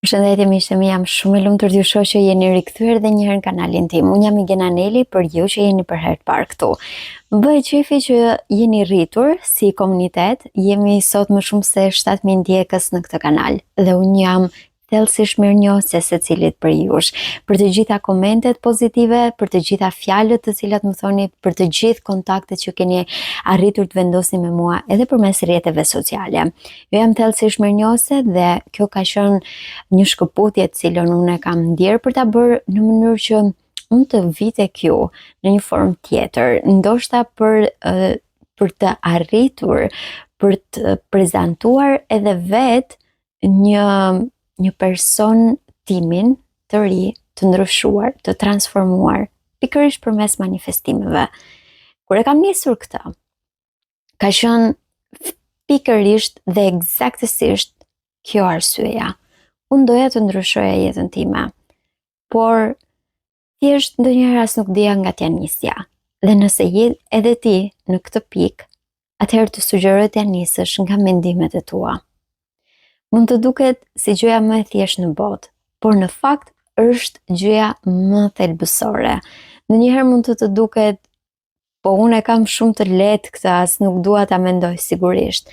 Përshëndetje miqtë mi, jam shumë e lumtur t'ju shoh që jeni rikthyer edhe një herë në kanalin tim. Unë jam Igena Neli, për ju që jeni për herë të parë këtu. Bëj qefi që jeni rritur si komunitet, jemi sot më shumë se 7.000 ndjekës në këtë kanal dhe unë jam thellësisht mirënjohëse secilit për jush, për të gjitha komentet pozitive, për të gjitha fjalët të cilat më thoni, për të gjithë kontaktet që keni arritur të vendosni me mua edhe përmes rrjeteve sociale. Jo, jam thellësisht mirënjohëse dhe kjo ka qenë një shkëputje të cilën unë e kam ndjerë për ta bërë në mënyrë që unë të vi tek ju në një formë tjetër, ndoshta për të arritur, për të prezantuar edhe vetë një person timin të ri, të ndryshuar, të transformuar, pikërisht përmes manifestimeve. Kur e kam nisur këtë, ka qenë pikërisht dhe eksaktësisht kjo arsyeja. Unë doja të ndryshoja jetën time, por thjesht ndonjëherë as nuk dija nga t'ja nisja. Dhe nëse je edhe ti në këtë pikë, atëherë të sugjeroj t'ja nisësh nga mendimet e tua. Mund të duket si gjëja më e thjeshtë në botë, por në fakt është gjëja më thelbësore. Ndonjëherë mund të duket, po unë e kam shumë të lehtë këtë, as nuk dua ta mendoj sigurisht.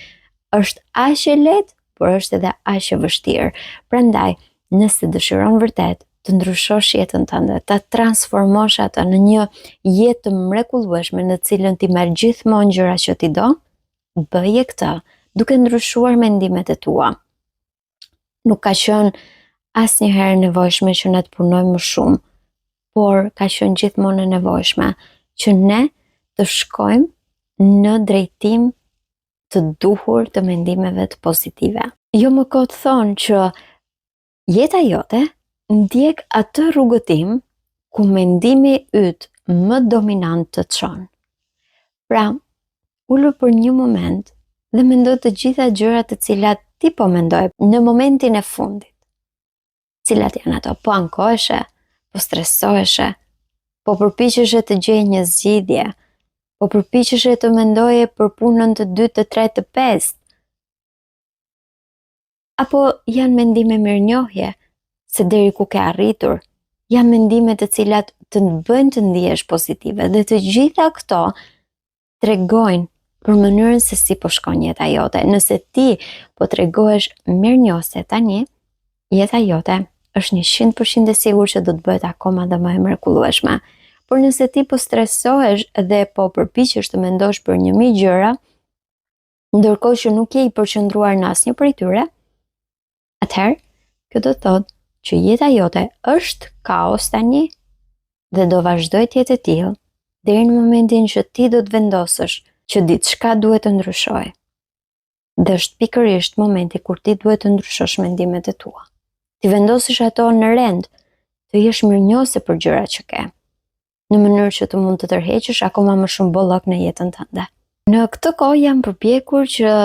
Është aq e lehtë, por është edhe aq e vështirë. Prandaj, nëse dëshiron vërtet të ndryshosh jetën tënde, ta transformosh atë në një jetë të mrekullueshme në cilën ti merr gjithmonë gjërat që ti do, bëje këtë duke ndryshuar mendimet e tua. Nuk ka qenë asnjëherë nevojshme që ne të punojmë më shumë, por ka qenë gjithmonë e nevojshme që ne të shkojmë në drejtim të duhur të mendimeve të pozitive. Jo më kot thonë që jeta jote ndjek atë rrugëtim ku mendimi yt më dominant të çon. Pra, ulu për një moment dhe mendo të gjitha gjërat të cilat ti po mendoj në momentin e fundit. Cilat janë ato? Po ankoheshe, po stresoheshe, po përpiqeshe të gjej një zgjidhje, po përpiqeshe të mendoje për punën të 2, të 3, të 5. Apo janë mendime mirënjohje se deri ku ke arritur, janë mendime të cilat të bëjnë të ndihesh pozitive dhe të gjitha këto tregojnë për mënyrën se si po shkon jeta jote. Nëse ti po tregohesh mirënjohëse tani, jeta jote është 100% e sigurt që do të bëhet akoma dhe më e mrekullueshme. Por nëse ti po stresohesh dhe po përpiqesh të mendosh për 1000 gjëra, ndërkohë që nuk je i përqendruar në asnjë prej tyre, atëherë kjo do të thotë që jeta jote është kaos tani dhe do vazhdoj të jetë e tillë deri në momentin që ti do të vendosësh që diçka duhet të ndryshojë. Dhe është pikërisht momenti kur ti duhet të ndryshosh mendimet e tua. Ti vendosësh ato në rend, të jesh mirënjohëse për gjërat që ke, në mënyrë që të mund të tërheqësh akoma më shumë bollok në jetën tënde. Në këtë kohë jam përpjekur që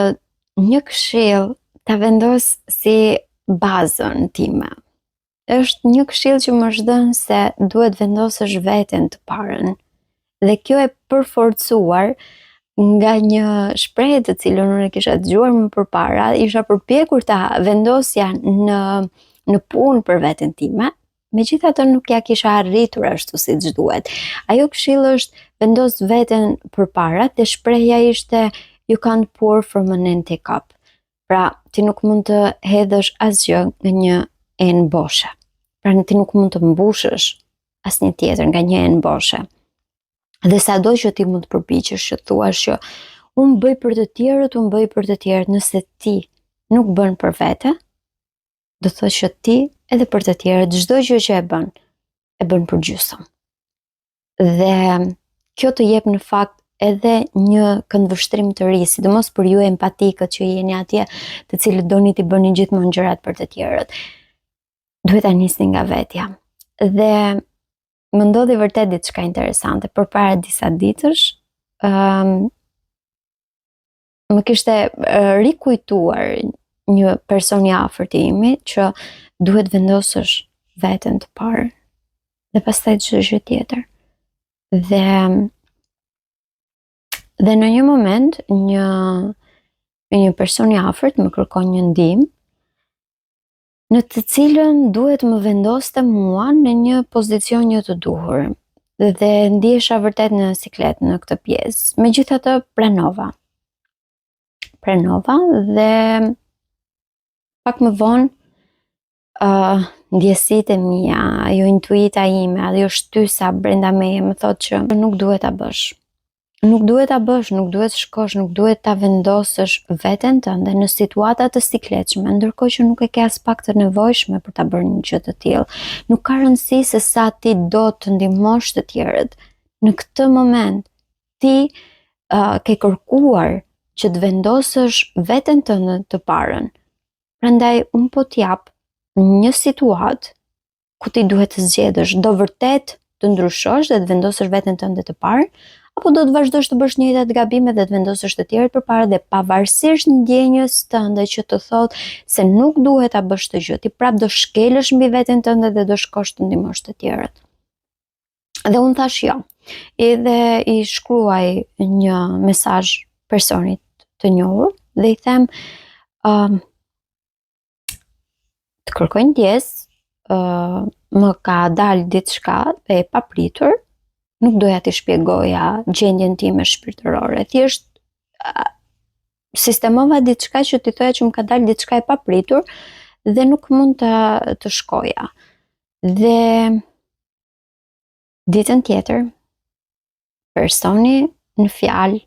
një këshill ta vendos si bazën time. Është një këshill që më është dhënë se duhet vendosësh veten të parën. Dhe kjo e përforcuar nga një shprehje të cilën unë e kisha dëgjuar më përpara, isha përpjekur ta vendosja në punë për veten time, megjithatë nuk ja kisha arritur ashtu siç duhet. Ajo këshill është vendos veten përpara dhe shprehja ishte you can't pour from an empty cup. Pra, ti nuk mund të hedhësh asgjë nga një enë boshe. Pra, ti nuk mund të mbushësh asnjë tjetër nga një enë boshe. Dhe sado që ti mund të përpiqesh që thuash që unë bëj për të tjerët, nëse ti nuk bën për vete, do të thotë që ti edhe për të tjerët çdo gjë që e bën për gjysmë. Dhe kjo të jep në fakt edhe një këndvështrim të ri, sidomos për ju empatikët që jeni atje, të cilët doni t'i bëni gjithmonë gjërat për të tjerët. Duhet ta nisni nga vetja. Dhe më ndodhi vërtet diçka interesante. Përpara disa ditësh, më kishte rikujtuar një person i afërt i imi që duhet vendosësh veten të parë dhe pastaj çdo gjë tjetër. Dhe në një moment një person i afërt më kërkon një ndihmë në të cilën duhet më vendoste mua në një pozicion një të duhur dhe ndihesha vërtet në siklet në këtë pjesë. Megjithatë pranova dhe pak më vonë ndjesitë e mia, ajo intuita ime, ajo shtysa brenda meje më thotë që nuk duhet ta bësh. Nuk duhet ta bësh, nuk duhet shkosh, nuk duhet ta vendosësh veten tënde në situata të sikletshme, ndërkohë që nuk e ke as pak të nevojshme për ta bërë një gjë të tillë. Nuk ka rëndësi se sa ti do të ndihmosh të tjerët. Në këtë moment ti ke kërkuar që të vendosësh veten tënde të parën. Prandaj un po t'jap një situatë ku ti duhet të zgjedhësh, do vërtet të ndryshosh dhe të vendosësh veten tënde të parë, apo do të vazhdosh të bësh njëjtat gabime dhe të vendosësh të tjerët përpara dhe pavarësisht ndjenjës tënde që të thotë se nuk duhet ta bësh të gjë, ti prap do shkelësh mbi veten tënde dhe do shkosh të ndihmosh të tjerët. Dhe unë thash jo. Edhe i shkruaj një mesazh personit të njohur dhe i them të kërkoj ndjes, më ka dalë diçka e papritur, nuk doja t'i shpjegoja gjendjen time shpirtërore. Thjesht sistemova diçka që t'i thoja që më ka dalë diçka e papritur dhe nuk mund të shkoja. Dhe ditën tjetër, personi në fjalë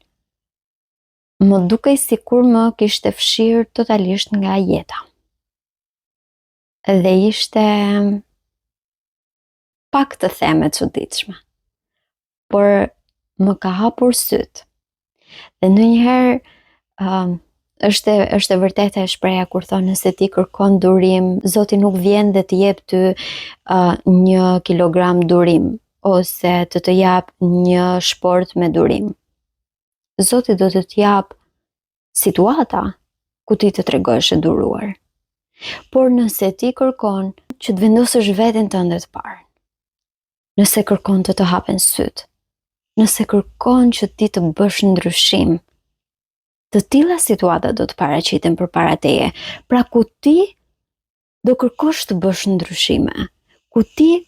më dukej sikur më kishte fshirë totalisht nga jeta. Dhe ishte pak të them e çuditshme, por më ka hapur syt. Dhe ndonjëherë është e vërtetë e shpreha kur thonë nëse ti kërkon durim, Zoti nuk vjen dhe të jep ty 1 kilogram durim ose të jap një shport me durim. Zoti do të t'jap situata ku ti të tregohesh e duruar. Por nëse ti kërkon që të vendosësh veten tënde të parë, nëse kërkon të hapen syt, nëse kërkon që ti të bësh ndryshim, të tilla situata do të paraqiten përpara teje. Pra ku ti do kërkosh të bësh ndryshime, ku ti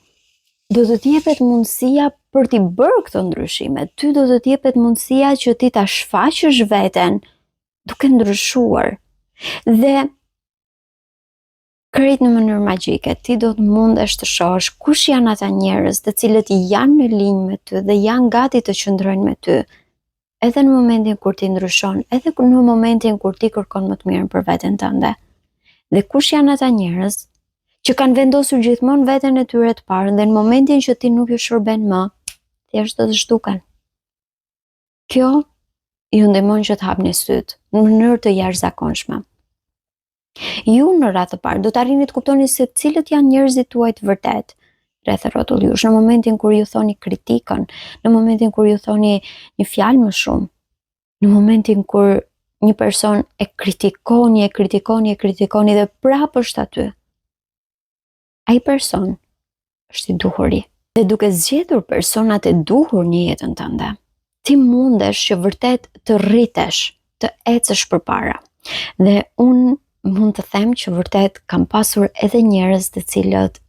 do të t'jepet mundësia për t'i bërë këto ndryshime, ty do të t'jepet mundësia që ti ta shfaqësh veten duke ndryshuar. Dhe krejt në mënyrë magjike, ti do të mundesh të shohësh kush janë ata njerëz të cilët janë në linjë me ty dhe janë gati të qëndrojnë me ty, edhe në momentin kur ti ndryshon, edhe në momentin kur ti kërkon më të mirën për veten tënde. Dhe kush janë ata njerëz që kanë vendosur gjithmonë veten e tyre të parë dhe në momentin që ti nuk ju shërben më, thjesht do të zhduken. Kjo ju ndihmon që të hapni syt në mënyrë të jashtëzakonshme. Ju në radhë të parë do të arrini të kuptoni se cilët janë njerëzit tuaj të vërtet rreth rrotull jush, në momentin kur ju thoni kritikën, në momentin kur ju thoni një fjalë më shumë, në momentin kur një person e kritikoni dhe prapë është aty. Ai person është i duhuri. Dhe duke zgjedhur personat e duhur në jetën tënde, ti mundesh që vërtet të rritesh, të ecësh përpara. Dhe unë mund të them që vërtet kam pasur edhe njerëz të cilët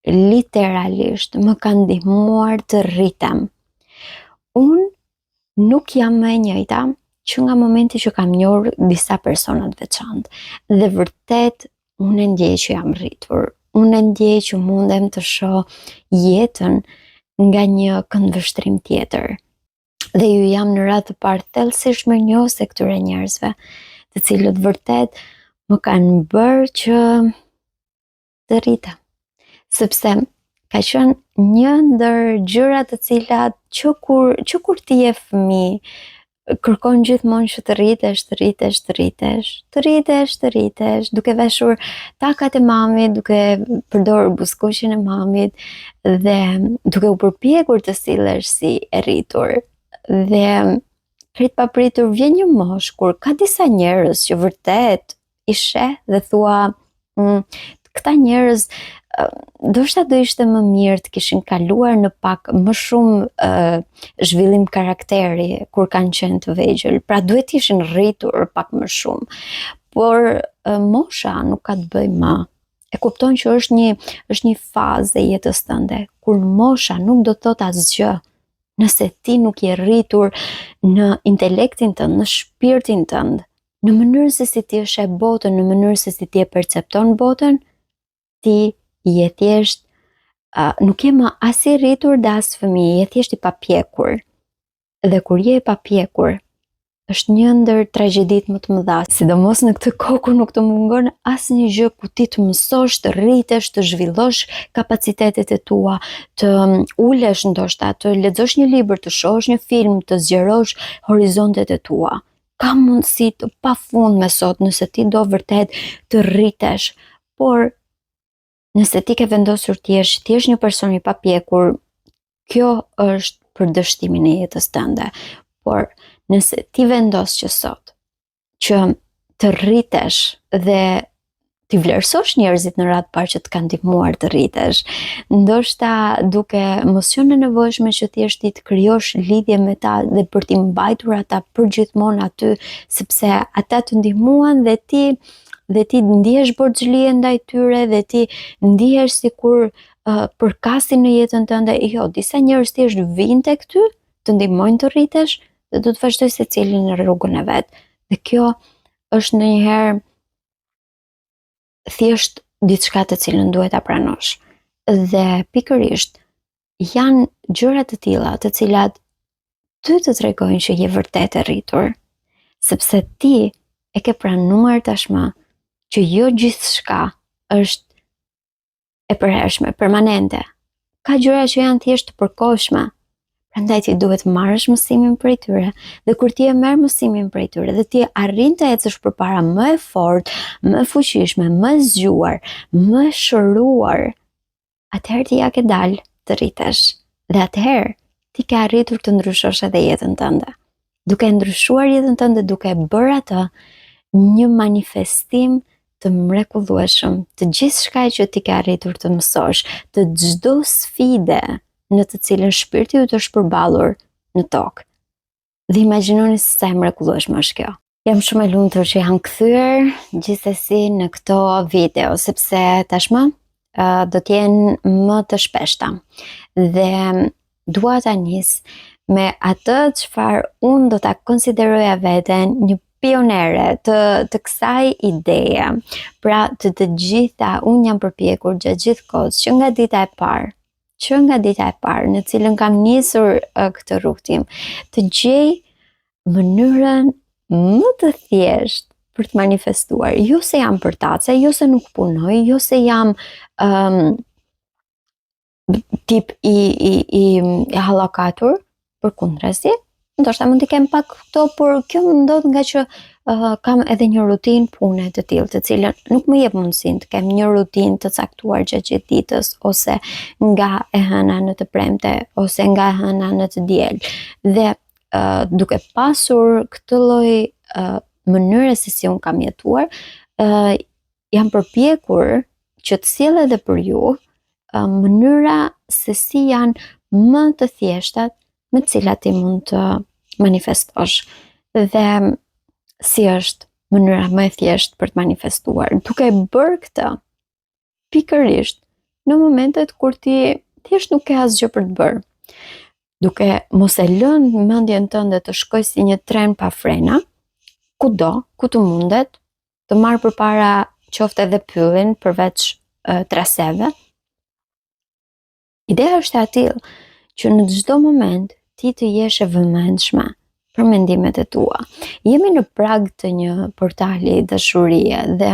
literalisht më kanë ndihmuar të rritem. Unë nuk jam më e njëjta që nga momenti që kam njohur disa persona të veçantë. Dhe vërtet unë ndjej që jam rritur. Unë ndjej që mundem të shoh jetën nga një këndvështrim tjetër. Dhe ju jam në radhë të parë thellësisht mirënjohëse këtyre njerëzve, të cilët vërtet më kanë bërë që të rritem. Sepse ka qenë një ndër gjërat të cilat që kur ti je fëmijë, kërkon gjithmonë që të rritesh, duke veshur takat e mamit, duke përdorur buskuqin e mamit dhe duke u përpjekur të sillesh si e rritur. Dhe krejt papritur vjen një moshë kur ka disa njerëz që vërtet i sheh dhe thua këta njerëz ndoshta do ishte më mirë të kishin kaluar në pak më shumë zhvillim karakteri kur kanë qenë të vegjël, pra duhet të ishin rritur pak më shumë. Por mosha nuk ka të bëjë më. E kupton që është një fazë e jetës tënde, kur mosha nuk do të thotë asgjë nëse ti nuk je rritur në intelektin tënd, në shpirtin tënd, në mënyrën se si ti e sheh botën, në mënyrën se si ti e percepton botën, ti je thjesht nuk je më as i rritur dhe as fëmijë, je thjesht i papjekur. Dhe kur je i papjekur, është një ndër tragjeditë më të mëdha, sidomos në këtë kohë kur nuk të mungon asnjë gjë ku ti të mësosh, të rritesh, të zhvillosh kapacitetet e tua, të ulesh ndoshta, të lexosh një libër, të shohësh një film, të zgjerosh horizontet e tua. Ka mundësi të pafundme sot nëse ti do vërtet të rritesh, por nëse ti ke vendosur ti jesh një person i papjekur, kjo është për dështimin e jetës tënde. Por nëse ti vendos që sot që të rritesh dhe ti vlerësosh njerëzit në radhë parë që të kanë ndihmuar të rritesh, ndoshta duke mos qenë e nevojshme që thjesht ti të krijosh lidhje me ta dhe për t'i mbajtur ata përgjithmonë aty, sepse ata të ndihmuan dhe ti ndihesh borxhlie ndaj tyre dhe ti ndihesh sikur përkasin në jetën tënde. Jo, disa njerëz thjesht vijnë tek ty, të ndihmojnë të rritesh dhe do të vazhdoj secili në rrugën e vet. Dhe kjo është ndonjëherë thjesht diçka të cilën duhet ta pranosh. Dhe pikërisht janë gjëra të tilla të cilat ty të tregojnë që je vërtet e rritur, sepse ti e ke pranuar tashmë që jo gjithçka është e përhershme, permanente. Ka gjëra që janë thjesht të përkohshme. Prandaj ti duhet marrësh mësimin prej tyre, dhe kur ti e merr mësimin prej tyre dhe ti arrin të ecësh përpara më e fortë, më e fuqishme, më e zgjuar, më e shëruar, atëherë ti ja ke dalë të rritesh. Dhe atëherë ti ke arritur të ndryshosh edhe jetën tënde. Duke ndryshuar jetën tënde, duke bërë atë një manifestim të mrekullueshëm të gjithçka që ti ke arritur të mësosh, të çdo sfide në të cilën shpirti yt është përballur në tokë. Dhe imagjinoni se sa e mrekullueshme është kjo. Jam shumë e lumtur që jam kthyer gjithsesi në këto video, sepse tashmë do të jenë më të shpeshta. Dhe dua ta nis me atë çfarë unë do ta konsideroja veten një pionere të kësaj ideje. Pra të gjitha unë jam përpjekur gjatë gjithë kohës që nga dita e parë në cilën kam nisur këtë rrugtim, të gjej mënyrën më të thjeshtë për të manifestuar. Jo se jam përtace, jo se nuk punoj, jo se jam tip i hallakatur, përkundrazi. Ndoshta mund të kem pak këto, por kjo më ndodh nga që kam edhe një rutinë pune të tillë, të cilën nuk më jep mundësinë të kem një rutinë të caktuar gjatë gjithë ditës, ose nga e hëna në të premte, ose nga e hëna në të diel. Dhe duke pasur këtë lloj mënyre se si unë kam jetuar, jam përpjekur që të sjell edhe për ju mënyra se si janë më të thjeshtat me të cilat ti mund të manifestosh. Dhe si është mënyra më e thjeshtë për të manifestuar, duke bërë këtë pikërisht në momentet kur ti thjesht nuk ke asgjë për të bërë. Duke mos e lënë mendjen tënde të shkojë si një tren pa frena, kudo, ku të mundet, të marrë përpara qoftë edhe pyllin përveç traseve. Ideja është e tillë që në çdo moment ti të jesh e vëmendshme për mendimet e tua. Jemi në prag të një portali dashurie dhe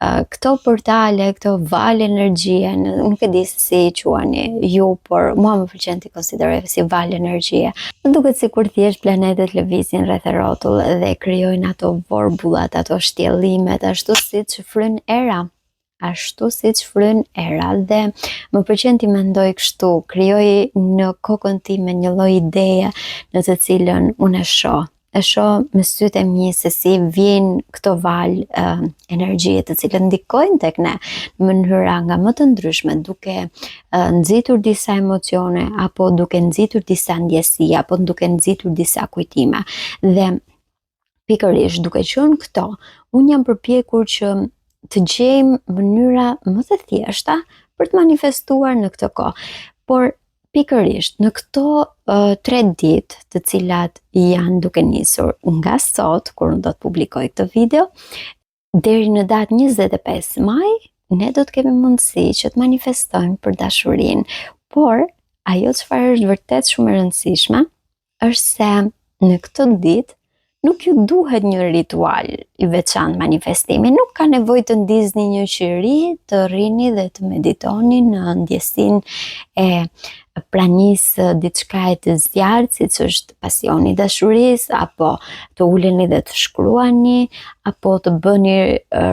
këto portale, këto valë energjie, nuk e di se si i quani ju, por mua më pëlqen të konsideroj si valë energjie. Duket sikur thjesht planetet lëvizin rreth e rrotull dhe krijojnë ato vorbullat, ato shtjellimet, ashtu siç fryn era. Dhe më pëlqen ti mendoj kështu, krijoj në kokën time një lloj ideje në të cilën unë e shoh me sytë e mi se si vijnë këto valë energjie të cilët ndikojnë tek ne në mënyra nga më të ndryshme, duke nxitur disa emocione, apo duke nxitur disa ndjesi, apo duke nxitur disa kujtime. Dhe pikërisht duke qenë këto, unë jam përpjekur që të gjejmë mënyra më të thjeshta për të manifestuar në këtë kohë. Por pikërisht në këto 3 ditë të cilat janë duke nisur nga sot, kur unë do të publikoj këtë video, deri në datë 25 maj, ne do të kemi mundësi që të manifestojmë për dashurinë. Por ajo çfarë është vërtet shumë e rëndësishme është se në këtë ditë nuk ju duhet një ritual i veçantë manifestimi, nuk ka nevojë të ndizni një qiri, të rrini dhe të meditoni në ndjesinë e pranisë diçka e të zjarrt, siç është pasioni i dashurisë, apo të uleni dhe të shkruani, apo të bëni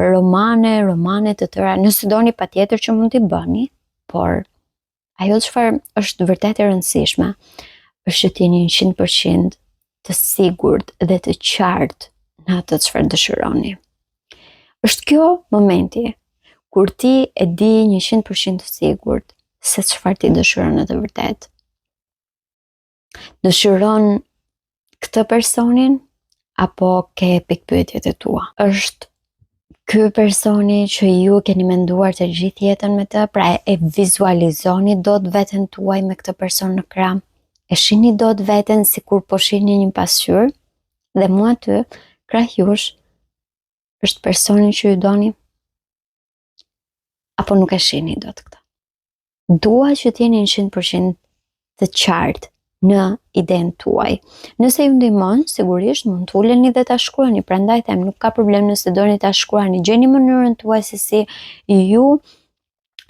romane të tëra. Nëse doni, patjetër që mund t'i bëni, por ajo çfarë është vërtet e rëndësishme është që t'jeni 100% të sigurt dhe të qartë në atë çfarë dëshironi. Është kjo momenti kur ti e di 100% të sigurt se çfarë ti dëshiron në të vërtetë. Dëshiron këtë personin apo ke pikpyetjet e tua? Është ky personi që ju keni menduar të gjithë jetën me të, pra e vizualizoni dot veten tuaj me këtë person në krah? E shihni dot veten sikur po shihni një pasqyrë dhe mua aty krah jush është personi që ju doni? Apo nuk e shihni dot këtë? Dua që t'jeni 100% të qartë në idenë tuaj. Nëse ju ndihmon, sigurisht mund të uleni dhe ta shkruani. Prandaj them, nuk ka problem nëse doni ta shkruani. Gjeni mënyrën tuaj se si ju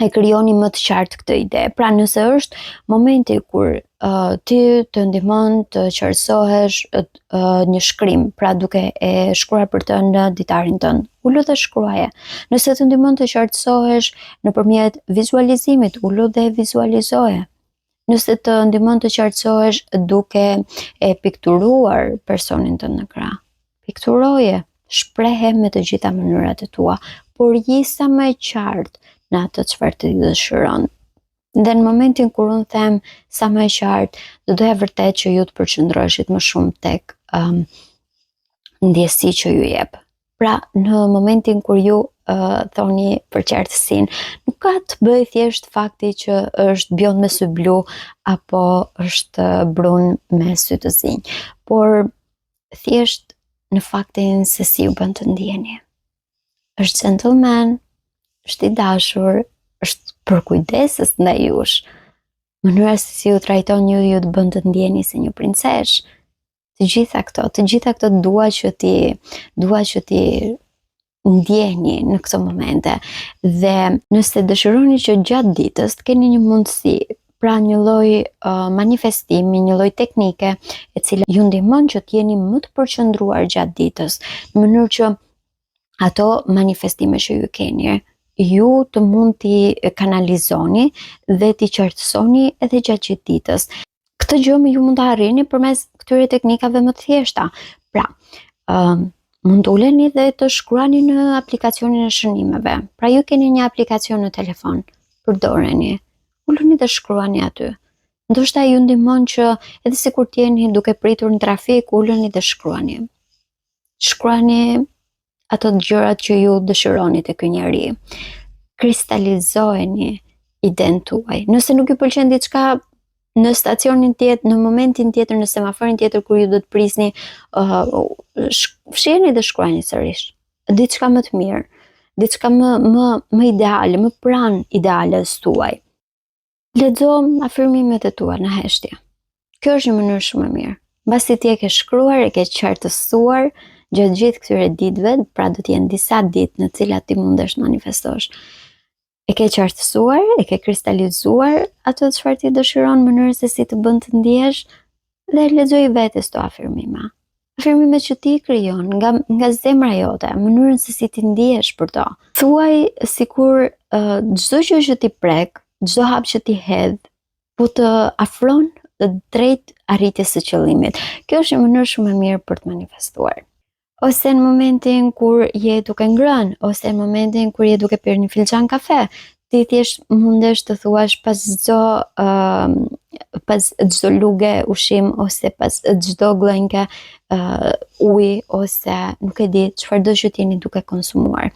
e krijoni më të qartë këtë ide. Pra nëse është momenti kur ti të ndihmon të qartësohesh një shkrim, pra duke e shkruar për të në ditarin tënd, ulo dhe shkruaje. Nëse të ndihmon të qartësohesh nëpërmjet vizualizimit, ulo dhe vizualizoje. Nëse të ndihmon të qartësohesh duke e pikturuar personin tënd në krah, pikturoje, shprehe me të gjitha mënyrat e tua, por je sa më e qartë në atë çfarë ti dëshiron. Dhe në momentin kur unë them sa më e qartë, do doja vërtet që ju të përqendroheshit më shumë tek ndjesi që ju jep. Pra në momentin kur ju thoni për qartësinë, nuk ka të bëjë thjesht fakti që është bjond me sy blu apo është brun me sy të zi, por thjesht në faktin se si ju bën të ndjeni. Është gentleman, është i dashur, është për kujdesës ndaj jush. Mënyra se si ju trajton ju të bën të ndjeni si një princesh. Të gjitha këto dua që ti ndjeni në këto momente. Dhe nëse dëshironi që gjatë ditës të keni një mundësi, pra një lloj manifestimi, një lloj teknike e cila ju ndihmon që të jeni më të përqendruar gjatë ditës, në mënyrë që ato manifestime që ju keni, ju të mund t'i kanalizoni dhe t'i qartësoni edhe gjatë gjithë ditës. Këtë gjë ju mund ta arrini përmes këtyre teknikave më të thjeshta. Pra, mund të uleni dhe të shkruani në aplikacionin e shënimeve. Pra ju keni një aplikacion në telefon, përdoreni. Uluni dhe shkruani aty. Ndoshta ju ndihmon që edhe sikur t'jeni duke pritur në trafik, uluni dhe shkruani. Shkruani ato gjërat që ju dëshironi te ky njeri. Kristalizojeni idenë tuaj. Nëse nuk ju pëlqen diçka në stacionin tjetër, në momentin tjetër, në semaforin tjetër kur ju do të prisni, fshiheni dhe shkruani sërish. Diçka më të mirë, diçka më ideale, më pranë ideales tuaj. Lexo afirmimet e tua në heshtje. Kjo është një mënyrë shumë e mirë. Mbasi ti e ke shkruar, e ke qartësuar gjatë gjithë këtyre ditëve, pra do të jenë disa ditë në cilat ti mundesh të manifestosh. E ke qartësuar, e ke kristalizuar ato çfarë ti dëshiron, mënyrën se si të bën të ndihesh, dhe lexoj vetes to afirmime. Afirmimet që ti krijon nga zemra jote, mënyrën se si ti ndihesh për to. Thuaj sikur çdo gjë që ti prek, çdo hap që ti hedh, po të afron drejt arritjes së qëllimit. Kjo është një mënyrë shumë e mirë për të manifestuar. Ose në momentin kur je duke ngrënë, ose në momentin kur je duke pirë një filxhan kafe, ti thjesht mundesh të thuash pas çdo luge ushqim, ose pas çdo glënke ujë, ose nuk e di çfarëdo që jeni duke konsumuar.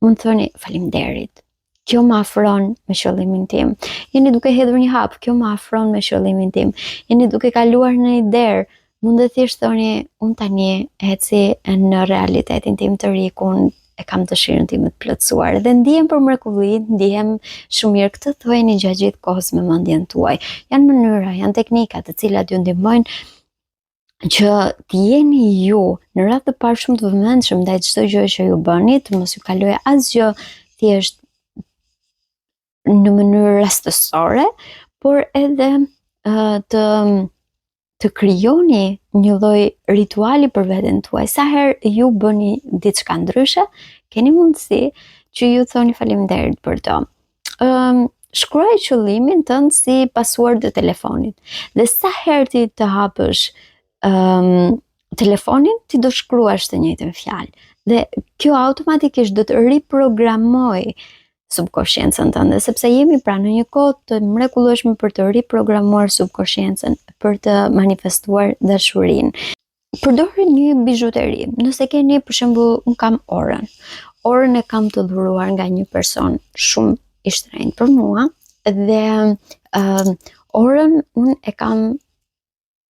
mund të thoni faleminderit. Kjo më afron me qëllimin tim. Jeni duke hedhur një hap, kjo më afron me qëllimin tim. Jeni duke kaluar në një derë, mund të thjesht thoni unë tani eci në realitetin tim të ri, ku unë e kam dëshirën time të plotësuar dhe ndihem për mrekulli, ndihem shumë mirë. Këtë thuajeni gjatë gjithë kohës me mendjen tuaj. Janë mënyra, janë teknika të cilat ju ndihmojnë që të jeni ju në radhë të parë shumë të vëmendshëm ndaj çdo gjë që ju bëni, të mos ju kalojë asgjë thjesht në mënyrë rastësore, por edhe të krijoni një lloj rituali për veten tuaj. Sa herë ju bëni diçka ndryshe, keni mundësi që ju thoni faleminderit për to. Shkruaj qëllimin tënd si password të telefonit. Dhe sa herë ti të hapësh telefonin, ti do shkruash të njëjtën fjalë. Dhe kjo automatikisht do të riprogramoj subkonsciencën tënde, sepse jemi pra në një kohë të mrekullueshme për të riprogramuar subkonsciencën, për të manifestuar dashurinë. Përdorni një bizhuteri. Nëse keni, për shembull, unë kam orën. Orën e kam të dhuruar nga një person shumë i shtrenjtë për mua dhe orën unë e kam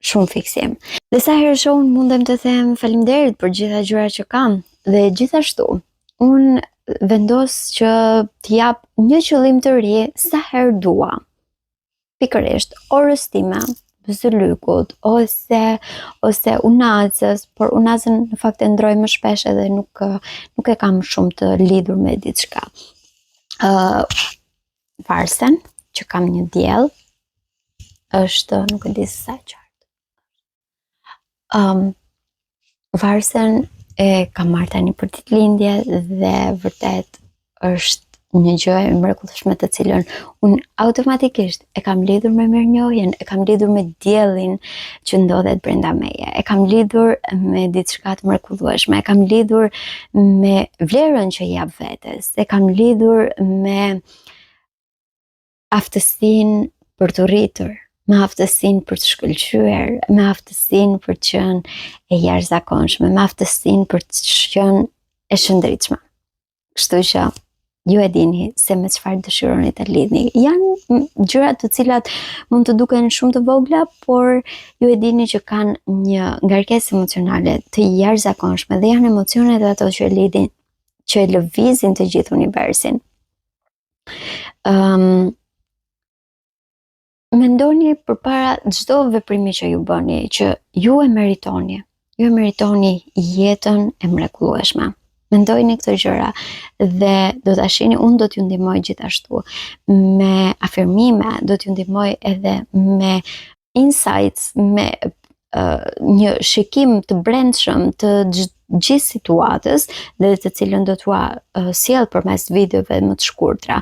shumë fiksim. Dhe sa herë shoh unë mundem të them faleminderit për gjitha gjërat që kam, dhe gjithashtu unë vendos që të jap një qëllim të ri sa herë dua. Pikërisht orës time, zylykut ose unacës, por unacën në fakt e ndroj më shpesh edhe nuk e kam shumë të lidhur me diçka. Varsen, që kam një diell, është, nuk e di sa qartë. Varsen e kam marrë tani për ditëlindje dhe vërtet është një gjë e mrekullueshme të cilën unë automatikisht e kam lidhur me mirënjohjen, e kam lidhur me diellin që ndodhet brenda meje, e kam lidhur me diçka të mrekullueshme, e kam lidhur me vlerën që jap vetes, e kam lidhur me aftësinë për të rritur, me aftësinë për të shkëlqyer, me aftësinë për të qenë e jashtëzakonshme, me aftësinë për të qenë e shëndritshme. Kështu që ju e dini se me çfarë dëshironi të lidhni. Janë gjëra të cilat mund të duken shumë të vogla, por ju e dini që kanë një ngarkesë emocionale të jashtëzakonshme dhe janë emocionet ato që lidhin, që lëvizin të gjithë universin. Mendoni përpara çdo veprimi që ju bëni që ju e meritoni. Ju e meritoni jetën e mrekullueshme. Mendojni këto gjëra dhe do ta shihni, unë do t'ju ndihmoj gjithashtu me afirmime, do t'ju ndihmoj edhe me insights, me një shikim të brendshëm të gjithë situatës dhe të cilën do t'ua sjell përmes videove më të shkurtra.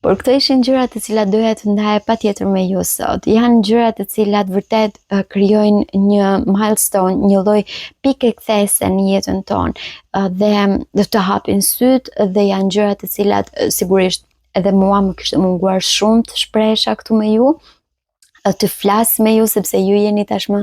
Por këto ishin gjërat të cilat doja të ndaja patjetër me ju sot. Janë gjërat të cilat vërtet krijojnë një milestone, një lloj pike kthese në jetën tonë dhe do të hapin syt, dhe janë gjërat të cilat sigurisht edhe mua më kishte munguar shumë të shprehesha këtu me ju, të flas me ju, sepse ju jeni tashmë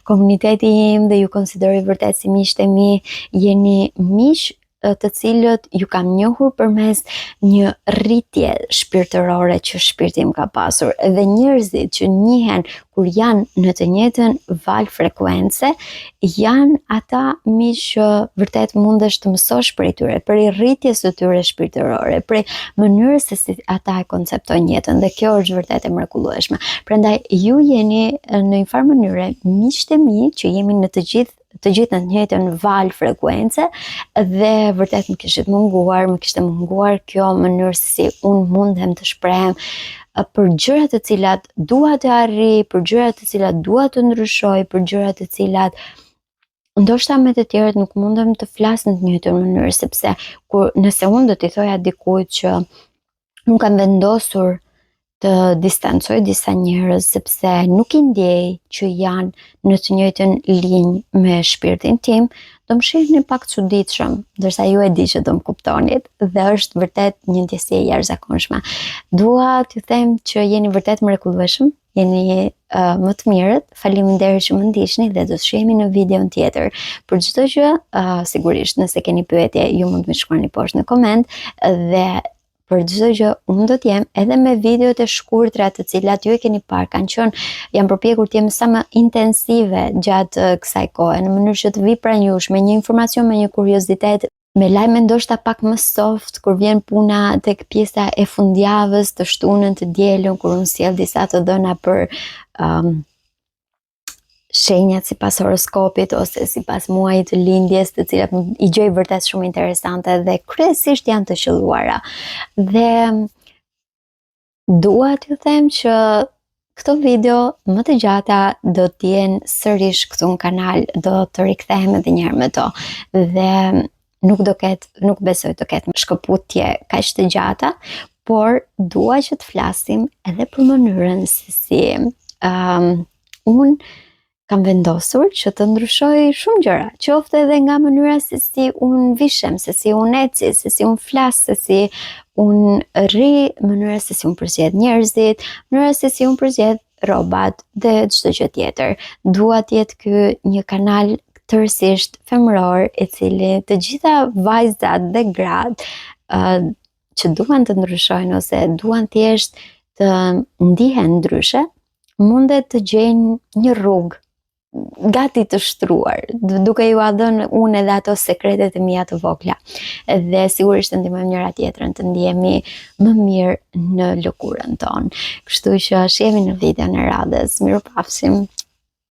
komuniteti im dhe ju konsideroj vërtet si miqtë e mi, jeni miq të cilët ju kam njohur përmes një rritje shpirtërore që shpirti im ka pasur, dhe njerëzit që njihen kur janë në të njëjtën val frekuence janë ata miq që vërtet mundesh të mësosh prej tyre, prej rritjes së tyre shpirtërore, prej mënyrës se si ata e konceptojnë jetën, dhe kjo është vërtet e mrekullueshme. Prandaj ju jeni në një farë mënyre miqtë e mi që jemi në të gjithë në të njëjtën val frekuence, dhe vërtet më kishte munguar kjo mënyrë se si unë mundem të shprehem për gjërat të cilat dua të arrij, për gjërat të cilat dua të ndryshoj, për gjërat të cilat ndoshta me të tjerët nuk mundem të flas në të njëjtën mënyrë, sepse nëse unë do t'i thoja dikujt që nuk kam vendosur të distancoj disa njerëz sepse nuk i ndjej që janë në të njëjtën linjë me shpirtin tim, do më shihni pak çuditshëm, ndërsa ju e di që do më kuptonit dhe është vërtet një ndjesie e jashtëzakonshme. Dua t'ju them që jeni vërtet mrekullueshëm, jeni më të mirët. Faleminderit që më ndiqni dhe do të shihemi në videon tjetër. Për çdo gjë, sigurisht nëse keni pyetje, ju mund të më shkruani poshtë në koment dhe për çdo gjë unë do të jem edhe me videot e shkurtra të cilat ju e keni parë, jam përpjekur të jem sa më intensive gjatë kësaj kohe, në mënyrë që të vi pranë jush me një informacion, me një kuriozitet, me lajme ndoshta pak më soft kur vjen puna tek pjesa e fundjavës, të shtunën, të dielën, kur unë sjell disa të dhëna për shenjat sipas horoskopit ose sipas muajit të lindjes, të cilat i gjej vërtet shumë interesante dhe kryesisht janë të qelluara. Dhe dua t'ju them që këto video më të gjata do t'jenë sërish këtu në kanal, do të rikthehem edhe një herë me to. Dhe nuk besoj të ketë shkëputje kaq të gjata, por dua që të flasim edhe për mënyrën se si unë kam vendosur që të ndryshoj shumë gjëra, qoftë edhe nga mënyra se si unë vishem, se si unë eci, se si unë flas, se si unë rri, mënyra se si unë përzgjedh njerëzit, mënyra se si unë përzgjedh rrobat dhe çdo gjë tjetër. Dua të jetë ky një kanal tërësisht femëror, i cili të gjitha vajzat dhe gratë që duan të ndryshojnë ose duan thjesht të ndihen ndryshe, mundet të gjejnë një rrugë gati të shtruar, duke ju dhënë unë edhe ato sekretet e mia të vogla. Dhe sigurisht të ndihmojmë njëra tjetrën të ndihemi më mirë në lëkurën tonë. Kështu që shihemi në videon e radhës. Mirupafshim.